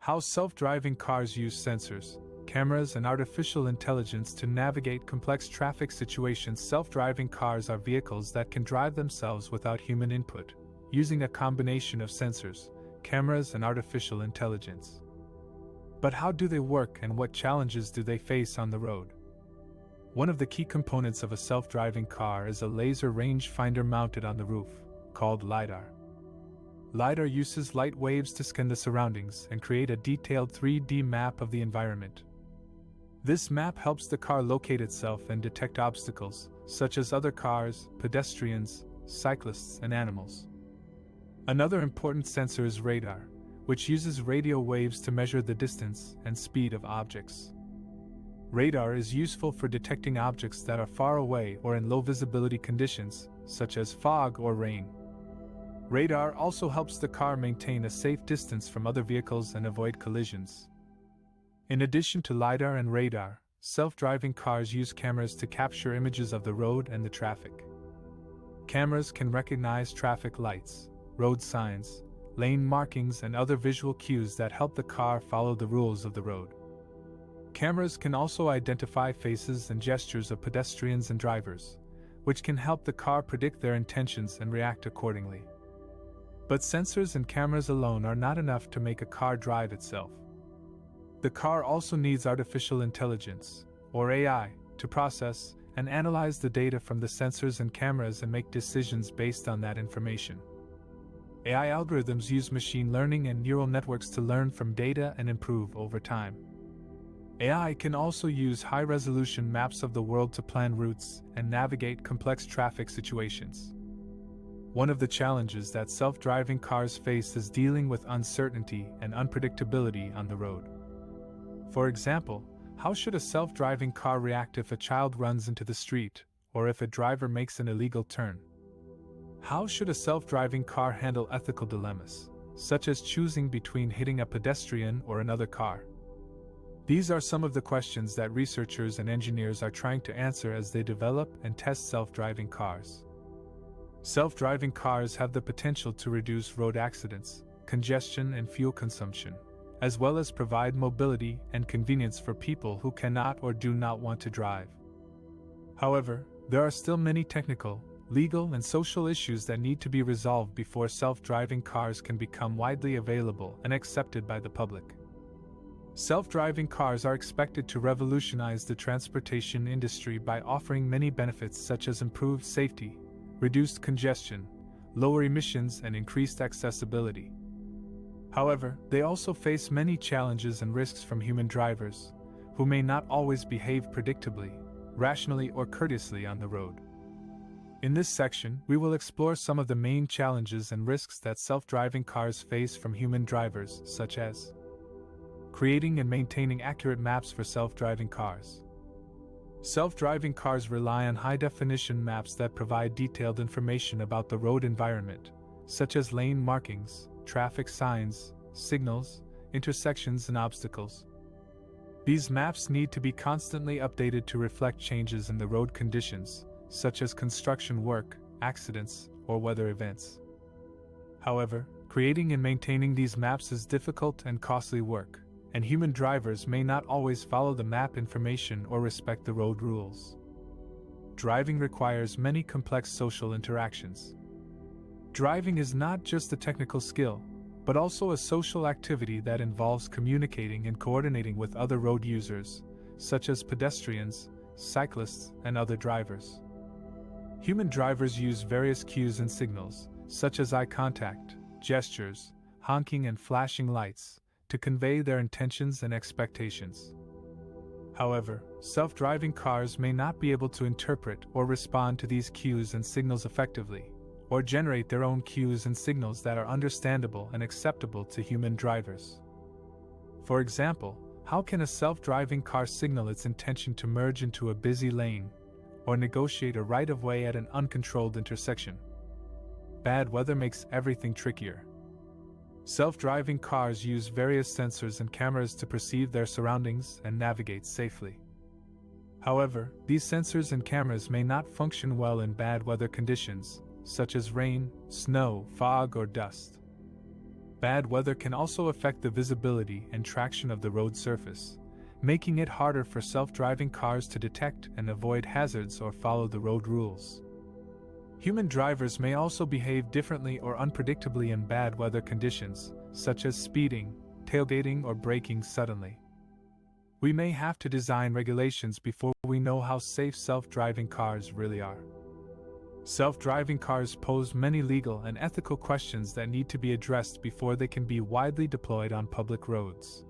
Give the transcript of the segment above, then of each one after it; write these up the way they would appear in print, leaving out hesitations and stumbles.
How self-driving cars use sensors, cameras, and artificial intelligence to navigate complex traffic situations. Self-driving cars are vehicles that can drive themselves without human input, using a combination of sensors, cameras, and artificial intelligence. But how do they work, and what challenges do they face on the road? One of the key components of a self-driving car is a laser rangefinder mounted on the roof, called LiDAR. LiDAR uses light waves to scan the surroundings and create a detailed 3D map of the environment. This map helps the car locate itself and detect obstacles, such as other cars, pedestrians, cyclists, and animals. Another important sensor is radar, which uses radio waves to measure the distance and speed of objects. Radar is useful for detecting objects that are far away or in low visibility conditions, such as fog or rain. Radar also helps the car maintain a safe distance from other vehicles and avoid collisions. In addition to LiDAR and radar, self-driving cars use cameras to capture images of the road and the traffic. Cameras can recognize traffic lights, road signs, lane markings, and other visual cues that help the car follow the rules of the road. Cameras can also identify faces and gestures of pedestrians and drivers, which can help the car predict their intentions and react accordingly. But sensors and cameras alone are not enough to make a car drive itself. The car also needs artificial intelligence, or AI, to process and analyze the data from the sensors and cameras and make decisions based on that information. AI algorithms use machine learning and neural networks to learn from data and improve over time. AI can also use high-resolution maps of the world to plan routes and navigate complex traffic situations. One of the challenges that self-driving cars face is dealing with uncertainty and unpredictability on the road. For example, how should a self-driving car react if a child runs into the street, or if a driver makes an illegal turn? How should a self-driving car handle ethical dilemmas, such as choosing between hitting a pedestrian or another car? These are some of the questions that researchers and engineers are trying to answer as they develop and test self-driving cars. Self-driving cars have the potential to reduce road accidents, congestion, and fuel consumption, as well as provide mobility and convenience for people who cannot or do not want to drive. However, there are still many technical, legal, and social issues that need to be resolved before self-driving cars can become widely available and accepted by the public. Self-driving cars are expected to revolutionize the transportation industry by offering many benefits such as improved safety, reduced congestion, lower emissions, and increased accessibility. However, they also face many challenges and risks from human drivers, who may not always behave predictably, rationally, or courteously on the road. In this section, we will explore some of the main challenges and risks that self-driving cars face from human drivers, such as creating and maintaining accurate maps for self-driving cars. Self-driving cars rely on high-definition maps that provide detailed information about the road environment, such as lane markings, traffic signs, signals, intersections, and obstacles. These maps need to be constantly updated to reflect changes in the road conditions, such as construction work, accidents, or weather events. However, creating and maintaining these maps is difficult and costly work, and human drivers may not always follow the map information or respect the road rules. Driving requires many complex social interactions. Driving is not just a technical skill, but also a social activity that involves communicating and coordinating with other road users, such as pedestrians, cyclists, and other drivers. Human drivers use various cues and signals, such as eye contact, gestures, honking, and flashing lights, to convey their intentions and expectations. However, self-driving cars may not be able to interpret or respond to these cues and signals effectively, or generate their own cues and signals that are understandable and acceptable to human drivers. For example, how can a self-driving car signal its intention to merge into a busy lane, or negotiate a right-of-way at an uncontrolled intersection? Bad weather makes everything trickier. Self-driving cars use various sensors and cameras to perceive their surroundings and navigate safely. However, these sensors and cameras may not function well in bad weather conditions, such as rain, snow, fog, or dust. Bad weather can also affect the visibility and traction of the road surface, making it harder for self-driving cars to detect and avoid hazards or follow the road rules. Human drivers may also behave differently or unpredictably in bad weather conditions, such as speeding, tailgating, or braking suddenly. We may have to design regulations before we know how safe self-driving cars really are. Self-driving cars pose many legal and ethical questions that need to be addressed before they can be widely deployed on public roads.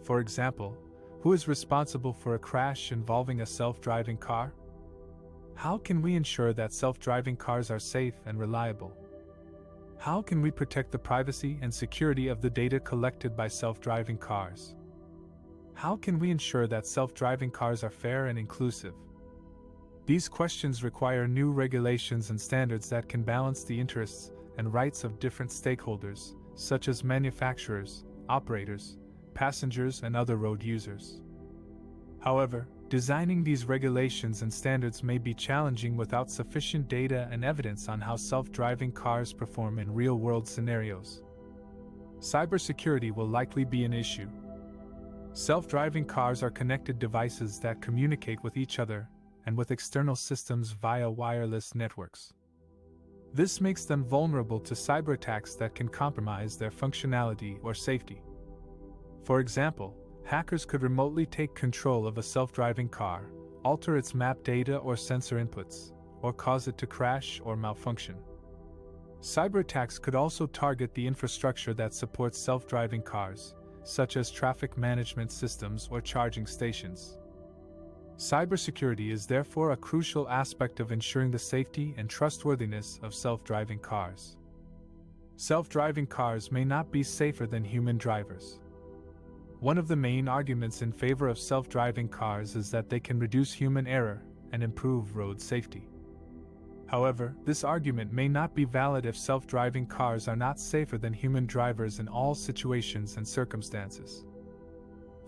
For example, who is responsible for a crash involving a self-driving car? How can we ensure that self-driving cars are safe and reliable? How can we protect the privacy and security of the data collected by self-driving cars? How can we ensure that self-driving cars are fair and inclusive? These questions require new regulations and standards that can balance the interests and rights of different stakeholders, such as manufacturers, operators, passengers, and other road users. However, designing these regulations and standards may be challenging without sufficient data and evidence on how self-driving cars perform in real-world scenarios. Cybersecurity will likely be an issue. Self-driving cars are connected devices that communicate with each other and with external systems via wireless networks. This makes them vulnerable to cyber attacks that can compromise their functionality or safety. For example, hackers could remotely take control of a self-driving car, alter its map data or sensor inputs, or cause it to crash or malfunction. Cyber attacks could also target the infrastructure that supports self-driving cars, such as traffic management systems or charging stations. Cybersecurity is therefore a crucial aspect of ensuring the safety and trustworthiness of self-driving cars. Self-driving cars may not be safer than human drivers. One of the main arguments in favor of self-driving cars is that they can reduce human error and improve road safety. However, this argument may not be valid if self-driving cars are not safer than human drivers in all situations and circumstances.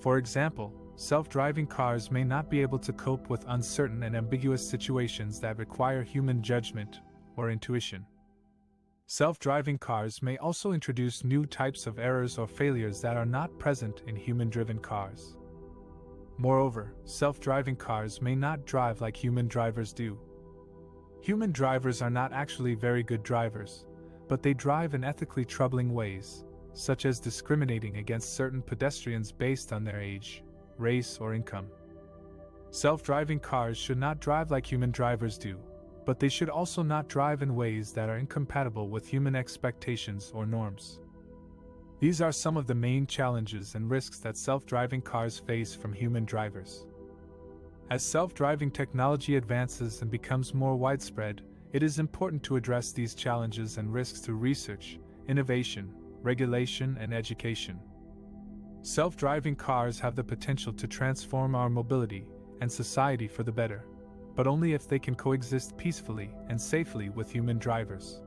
For example, self-driving cars may not be able to cope with uncertain and ambiguous situations that require human judgment or intuition. Self-driving cars may also introduce new types of errors or failures that are not present in human-driven cars. Moreover, self-driving cars may not drive like human drivers do. Human drivers are not actually very good drivers, but they drive in ethically troubling ways, such as discriminating against certain pedestrians based on their age, race, or income. Self-driving cars should not drive like human drivers do, but they should also not drive in ways that are incompatible with human expectations or norms. These are some of the main challenges and risks that self-driving cars face from human drivers. As self-driving technology advances and becomes more widespread, it is important to address these challenges and risks through research, innovation, regulation, and education. Self-driving cars have the potential to transform our mobility and society for the better, but only if they can coexist peacefully and safely with human drivers.